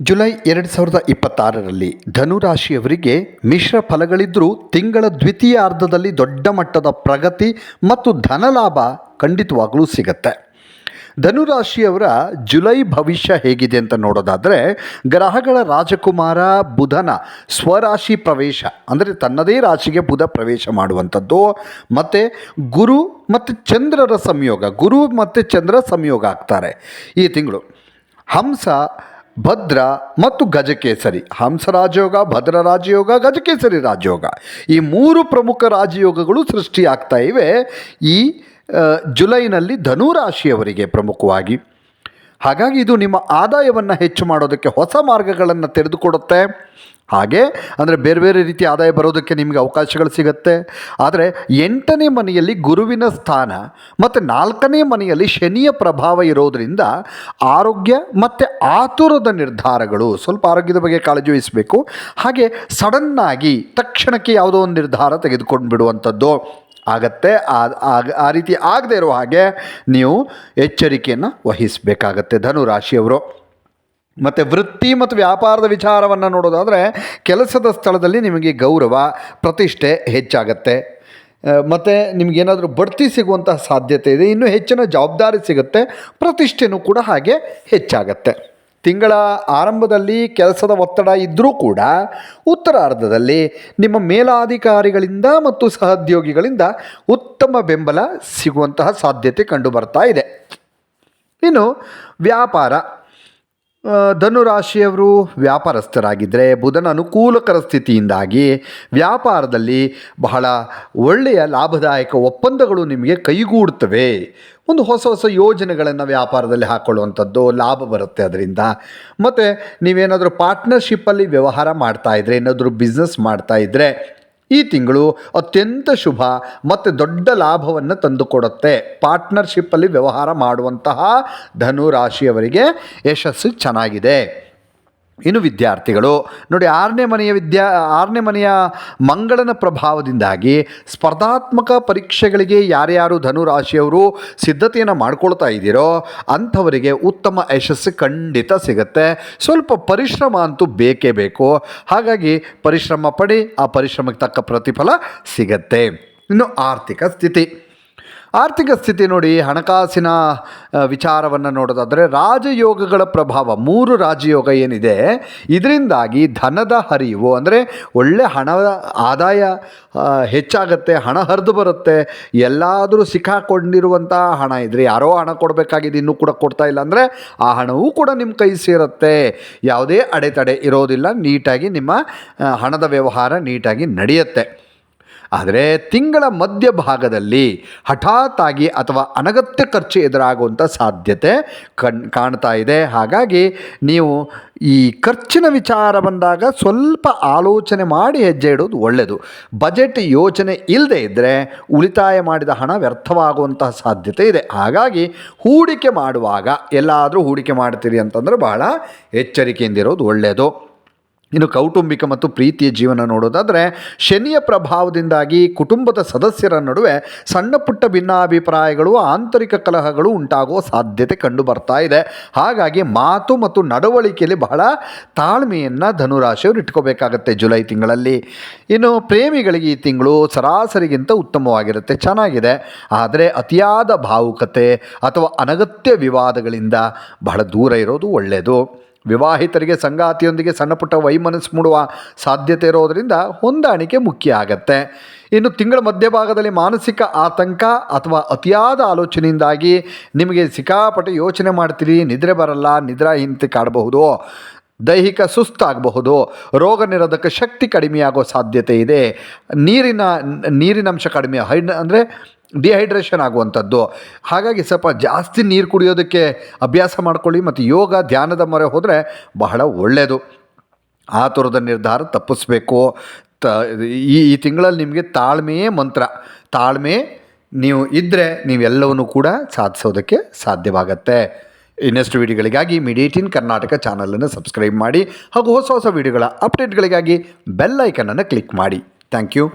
July 2026ರಲ್ಲಿ ಧನುರಾಶಿಯವರಿಗೆ ಮಿಶ್ರ ಫಲಗಳಿದ್ದರೂ ತಿಂಗಳ ದ್ವಿತೀಯಾರ್ಧದಲ್ಲಿ ದೊಡ್ಡ ಮಟ್ಟದ ಪ್ರಗತಿ ಮತ್ತು ಧನಲಾಭ ಖಂಡಿತವಾಗಲೂ ಸಿಗುತ್ತೆ. ಧನುರಾಶಿಯವರ ಜುಲೈ ಭವಿಷ್ಯ ಹೇಗಿದೆ ಅಂತ ನೋಡೋದಾದರೆ, ಗ್ರಹಗಳ ರಾಜಕುಮಾರ ಬುಧನ ಸ್ವರಾಶಿ ಪ್ರವೇಶ, ಅಂದರೆ ತನ್ನದೇ ರಾಶಿಗೆ ಬುಧ ಪ್ರವೇಶ ಮಾಡುವಂಥದ್ದು, ಮತ್ತು ಗುರು ಮತ್ತು ಚಂದ್ರರ ಸಂಯೋಗ, ಗುರು ಮತ್ತು ಚಂದ್ರ ಸಂಯೋಗ ಆಗ್ತಾರೆ ಈ ತಿಂಗಳು. ಹಂಸ, ಭದ್ರ ಮತ್ತು ಗಜಕೇಸರಿ, ಹಂಸ ರಾಜಯೋಗ, ಭದ್ರ ರಾಜಯೋಗ, ಗಜಕೇಸರಿ ರಾಜಯೋಗ, ಈ ಮೂರು ಪ್ರಮುಖ ರಾಜಯೋಗಗಳು ಸೃಷ್ಟಿಯಾಗ್ತಾ ಇವೆ ಈ ಜುಲೈನಲ್ಲಿ ಧನುರಾಶಿಯವರಿಗೆ ಪ್ರಮುಖವಾಗಿ. ಹಾಗಾಗಿ ಇದು ನಿಮ್ಮ ಆದಾಯವನ್ನು ಹೆಚ್ಚು ಮಾಡೋದಕ್ಕೆ ಹೊಸ ಮಾರ್ಗಗಳನ್ನು ತೆರೆದುಕೊಡುತ್ತೆ. ಹಾಗೆ ಅಂದರೆ ಬೇರೆ ಬೇರೆ ರೀತಿಯ ಆದಾಯ ಬರೋದಕ್ಕೆ ನಿಮಗೆ ಅವಕಾಶಗಳು ಸಿಗುತ್ತೆ. ಆದರೆ 8ನೇ ಮನೆಯಲ್ಲಿ ಗುರುವಿನ ಸ್ಥಾನ ಮತ್ತು 4ನೇ ಮನೆಯಲ್ಲಿ ಶನಿಯ ಪ್ರಭಾವ ಇರೋದರಿಂದ ಆರೋಗ್ಯ ಮತ್ತು ಆತುರದ ನಿರ್ಧಾರಗಳು, ಸ್ವಲ್ಪ ಆರೋಗ್ಯದ ಬಗ್ಗೆ ಕಾಳಜಿ ವಹಿಸಬೇಕು. ಹಾಗೆ ಸಡನ್ನಾಗಿ ತಕ್ಷಣಕ್ಕೆ ಯಾವುದೋ ಒಂದು ನಿರ್ಧಾರ ತೆಗೆದುಕೊಂಡು ಬಿಡುವಂಥದ್ದು ಆಗತ್ತೆ. ಆ ರೀತಿ ಆಗದೆ ಇರೋ ಹಾಗೆ ನೀವು ಎಚ್ಚರಿಕೆಯನ್ನು ವಹಿಸಬೇಕಾಗತ್ತೆ ಧನುರಾಶಿಯವರು. ಮತ್ತು ವೃತ್ತಿ ಮತ್ತು ವ್ಯಾಪಾರದ ವಿಚಾರವನ್ನು ನೋಡೋದಾದರೆ, ಕೆಲಸದ ಸ್ಥಳದಲ್ಲಿ ನಿಮಗೆ ಗೌರವ ಪ್ರತಿಷ್ಠೆ ಹೆಚ್ಚಾಗತ್ತೆ. ಮತ್ತು ನಿಮಗೇನಾದರೂ ಬಡ್ತಿ ಸಿಗುವಂತಹ ಸಾಧ್ಯತೆ ಇದೆ. ಇನ್ನೂ ಹೆಚ್ಚಿನ ಜವಾಬ್ದಾರಿ ಸಿಗುತ್ತೆ, ಪ್ರತಿಷ್ಠೆನೂ ಕೂಡ ಹಾಗೆ ಹೆಚ್ಚಾಗತ್ತೆ. ತಿಂಗಳ ಆರಂಭದಲ್ಲಿ ಕೆಲಸದ ಒತ್ತಡ ಇದ್ದರೂ ಕೂಡ ಉತ್ತರಾರ್ಧದಲ್ಲಿ ನಿಮ್ಮ ಮೇಲಾಧಿಕಾರಿಗಳಿಂದ ಮತ್ತು ಸಹೋದ್ಯೋಗಿಗಳಿಂದ ಉತ್ತಮ ಬೆಂಬಲ ಸಿಗುವಂತಹ ಸಾಧ್ಯತೆ ಕಂಡು ಬರ್ತಾ ಇದೆ. ಇನ್ನು ವ್ಯಾಪಾರ, ಧನುರಾಶಿಯವರು ವ್ಯಾಪಾರಸ್ಥರಾಗಿದ್ದರೆ ಬುಧನ ಅನುಕೂಲಕರ ಸ್ಥಿತಿಯಿಂದಾಗಿ ವ್ಯಾಪಾರದಲ್ಲಿ ಬಹಳ ಒಳ್ಳೆಯ ಲಾಭದಾಯಕ ಒಪ್ಪಂದಗಳು ನಿಮಗೆ ಕೈಗೂಡುತ್ತವೆ. ಒಂದು ಹೊಸ ಹೊಸ ಯೋಜನೆಗಳನ್ನು ವ್ಯಾಪಾರದಲ್ಲಿ ಹಾಕ್ಕೊಳ್ಳುವಂಥದ್ದು, ಲಾಭ ಬರುತ್ತೆ ಅದರಿಂದ. ಮತ್ತು ನೀವೇನಾದರೂ ಪಾರ್ಟ್ನರ್ಶಿಪ್ಪಲ್ಲಿ ವ್ಯವಹಾರ ಮಾಡ್ತಾಯಿದ್ರೆ, ಏನಾದರೂ ಬಿಸ್ನೆಸ್ ಮಾಡ್ತಾಯಿದ್ರೆ ಈ ತಿಂಗಳು ಅತ್ಯಂತ ಶುಭ ಮತ್ತು ದೊಡ್ಡ ಲಾಭವನ್ನು ತಂದುಕೊಡುತ್ತೆ. ಪಾರ್ಟ್ನರ್ಶಿಪ್ಪಲ್ಲಿ ವ್ಯವಹಾರ ಮಾಡುವಂತಹ ಧನುರಾಶಿಯವರಿಗೆ ಯಶಸ್ಸು ಚೆನ್ನಾಗಿದೆ. ಇನ್ನು ವಿದ್ಯಾರ್ಥಿಗಳು ನೋಡಿ, 6ನೇ ಮನೆಯ ಮಂಗಳನ ಪ್ರಭಾವದಿಂದಾಗಿ ಸ್ಪರ್ಧಾತ್ಮಕ ಪರೀಕ್ಷೆಗಳಿಗೆ ಯಾರ್ಯಾರು ಧನುರಾಶಿಯವರು ಸಿದ್ಧತೆಯನ್ನು ಮಾಡ್ಕೊಳ್ತಾ ಇದ್ದೀರೋ ಅಂಥವರಿಗೆ ಉತ್ತಮ ಯಶಸ್ಸು ಖಂಡಿತ ಸಿಗುತ್ತೆ. ಸ್ವಲ್ಪ ಪರಿಶ್ರಮ ಅಂತೂ ಬೇಕೇ ಬೇಕು. ಹಾಗಾಗಿ ಪರಿಶ್ರಮ ಪಡಿ, ಆ ಪರಿಶ್ರಮಕ್ಕೆ ತಕ್ಕ ಪ್ರತಿಫಲ ಸಿಗತ್ತೆ. ಇನ್ನು ಆರ್ಥಿಕ ಸ್ಥಿತಿ ನೋಡಿ, ಹಣಕಾಸಿನ ವಿಚಾರವನ್ನು ನೋಡೋದಾದರೆ ರಾಜಯೋಗಗಳ ಪ್ರಭಾವ, 3 ರಾಜಯೋಗ ಏನಿದೆ ಇದರಿಂದಾಗಿ ಧನದ ಹರಿವು, ಅಂದರೆ ಒಳ್ಳೆ ಹಣದ ಆದಾಯ ಹೆಚ್ಚಾಗತ್ತೆ, ಹಣ ಹರಿದು ಬರುತ್ತೆ. ಎಲ್ಲಾದರೂ ಸಿಕ್ಕಾಕೊಂಡಿರುವಂಥ ಹಣ ಇದ್ದರೆ, ಯಾರೋ ಹಣ ಕೊಡಬೇಕಾಗಿದೆ ಇನ್ನೂ ಕೂಡ ಕೊಡ್ತಾ ಇಲ್ಲ ಅಂದರೆ ಆ ಹಣವೂ ಕೂಡ ನಿಮ್ಮ ಕೈ ಸೇರುತ್ತೆ. ಯಾವುದೇ ಅಡೆತಡೆ ಇರೋದಿಲ್ಲ, ನೀಟಾಗಿ ನಿಮ್ಮ ಹಣದ ವ್ಯವಹಾರ ನೀಟಾಗಿ ನಡೆಯುತ್ತೆ. ಆದರೆ ತಿಂಗಳ ಮಧ್ಯಭಾಗದಲ್ಲಿ ಹಠಾತ್ ಆಗಿ ಅಥವಾ ಅನಗತ್ಯ ಖರ್ಚು ಎದುರಾಗುವಂಥ ಸಾಧ್ಯತೆ ಕಾಣ್ತಾ ಇದೆ. ಹಾಗಾಗಿ ನೀವು ಈ ಖರ್ಚಿನ ವಿಚಾರ ಬಂದಾಗ ಸ್ವಲ್ಪ ಆಲೋಚನೆ ಮಾಡಿ ಹೆಜ್ಜೆ ಇಡೋದು ಒಳ್ಳೆಯದು. ಬಜೆಟ್ ಯೋಚನೆ ಇಲ್ಲದೆ ಇದ್ದರೆ ಉಳಿತಾಯ ಮಾಡಿದ ಹಣ ವ್ಯರ್ಥವಾಗುವಂತಹ ಸಾಧ್ಯತೆ ಇದೆ. ಹಾಗಾಗಿ ಹೂಡಿಕೆ ಮಾಡುವಾಗ, ಎಲ್ಲಾದರೂ ಹೂಡಿಕೆ ಮಾಡ್ತೀರಿ ಅಂತಂದರೆ ಬಹಳ ಎಚ್ಚರಿಕೆಯಿಂದಿರೋದು ಒಳ್ಳೆಯದು. ಇನ್ನು ಕೌಟುಂಬಿಕ ಮತ್ತು ಪ್ರೀತಿಯ ಜೀವನ ನೋಡೋದಾದರೆ, ಶನಿಯ ಪ್ರಭಾವದಿಂದಾಗಿ ಕುಟುಂಬದ ಸದಸ್ಯರ ನಡುವೆ ಸಣ್ಣ ಪುಟ್ಟ ಭಿನ್ನಾಭಿಪ್ರಾಯಗಳು, ಆಂತರಿಕ ಕಲಹಗಳು ಉಂಟಾಗುವ ಸಾಧ್ಯತೆ ಕಂಡು ಬರ್ತಾ ಇದೆ. ಹಾಗಾಗಿ ಮಾತು ಮತ್ತು ನಡವಳಿಕೆಯಲ್ಲಿ ಬಹಳ ತಾಳ್ಮೆಯನ್ನು ಧನುರಾಶಿಯವರು ಇಟ್ಕೋಬೇಕಾಗತ್ತೆ ಜುಲೈ ತಿಂಗಳಲ್ಲಿ. ಇನ್ನು ಪ್ರೇಮಿಗಳಿಗೆ ಈ ತಿಂಗಳು ಸರಾಸರಿಗಿಂತ ಉತ್ತಮವಾಗಿರುತ್ತೆ, ಚೆನ್ನಾಗಿದೆ. ಆದರೆ ಅತಿಯಾದ ಭಾವುಕತೆ ಅಥವಾ ಅನಗತ್ಯ ವಿವಾದಗಳಿಂದ ಬಹಳ ದೂರ ಇರೋದು ಒಳ್ಳೆಯದು. ವಿವಾಹಿತರಿಗೆ ಸಂಗಾತಿಯೊಂದಿಗೆ ಸಣ್ಣ ಪುಟ್ಟ ವೈಮನಸ್ಸು ಮೂಡುವ ಸಾಧ್ಯತೆ ಇರೋದರಿಂದ ಹೊಂದಾಣಿಕೆ ಮುಖ್ಯ ಆಗತ್ತೆ. ಇನ್ನು ತಿಂಗಳ ಮಧ್ಯಭಾಗದಲ್ಲಿ ಮಾನಸಿಕ ಆತಂಕ ಅಥವಾ ಅತಿಯಾದ ಆಲೋಚನೆಯಿಂದಾಗಿ ನಿಮಗೆ ಸಿಕ್ಕಾಪಟ್ಟೆ ಯೋಚನೆ ಮಾಡ್ತೀರಿ, ನಿದ್ರೆ ಬರಲ್ಲ, ನಿದ್ರಾಹೀನತೆ ಕಾಡಬಹುದು, ದೈಹಿಕ ಸುಸ್ತಾಗಬಹುದು, ರೋಗ ನಿರೋಧಕ ಶಕ್ತಿ ಕಡಿಮೆಯಾಗೋ ಸಾಧ್ಯತೆ ಇದೆ, ನೀರಿನಂಶ ಕಡಿಮೆ, ಅಂದರೆ ಡಿಹೈಡ್ರೇಷನ್ ಆಗುವಂಥದ್ದು. ಹಾಗಾಗಿ ಸ್ವಲ್ಪ ಜಾಸ್ತಿ ನೀರು ಕುಡಿಯೋದಕ್ಕೆ ಅಭ್ಯಾಸ ಮಾಡ್ಕೊಳ್ಳಿ. ಮತ್ತು ಯೋಗ, ಧ್ಯಾನದ ಮೊರೆ ಹೋದರೆ ಬಹಳ ಒಳ್ಳೆಯದು. ಆತುರದ ನಿರ್ಧಾರ ತಪ್ಪಿಸ್ಬೇಕು. ಈ ತಿಂಗಳಲ್ಲಿ ನಿಮಗೆ ತಾಳ್ಮೆಯೇ ಮಂತ್ರ. ತಾಳ್ಮೆ ನೀವು ಇದ್ದರೆ ನೀವೆಲ್ಲವನ್ನೂ ಕೂಡ ಸಾಧಿಸೋದಕ್ಕೆ ಸಾಧ್ಯವಾಗತ್ತೆ. ಇನ್ನಷ್ಟು ವಿಡಿಯೋಗಳಿಗಾಗಿ ಮೀಡಿಯಾ18 ಕರ್ನಾಟಕ ಚಾನಲನ್ನು ಸಬ್ಸ್ಕ್ರೈಬ್ ಮಾಡಿ ಹಾಗೂ ಹೊಸ ಹೊಸ ವಿಡಿಯೋಗಳ ಅಪ್ಡೇಟ್ಗಳಿಗಾಗಿ ಬೆಲ್ ಐಕನನ್ನು ಕ್ಲಿಕ್ ಮಾಡಿ. Thank you.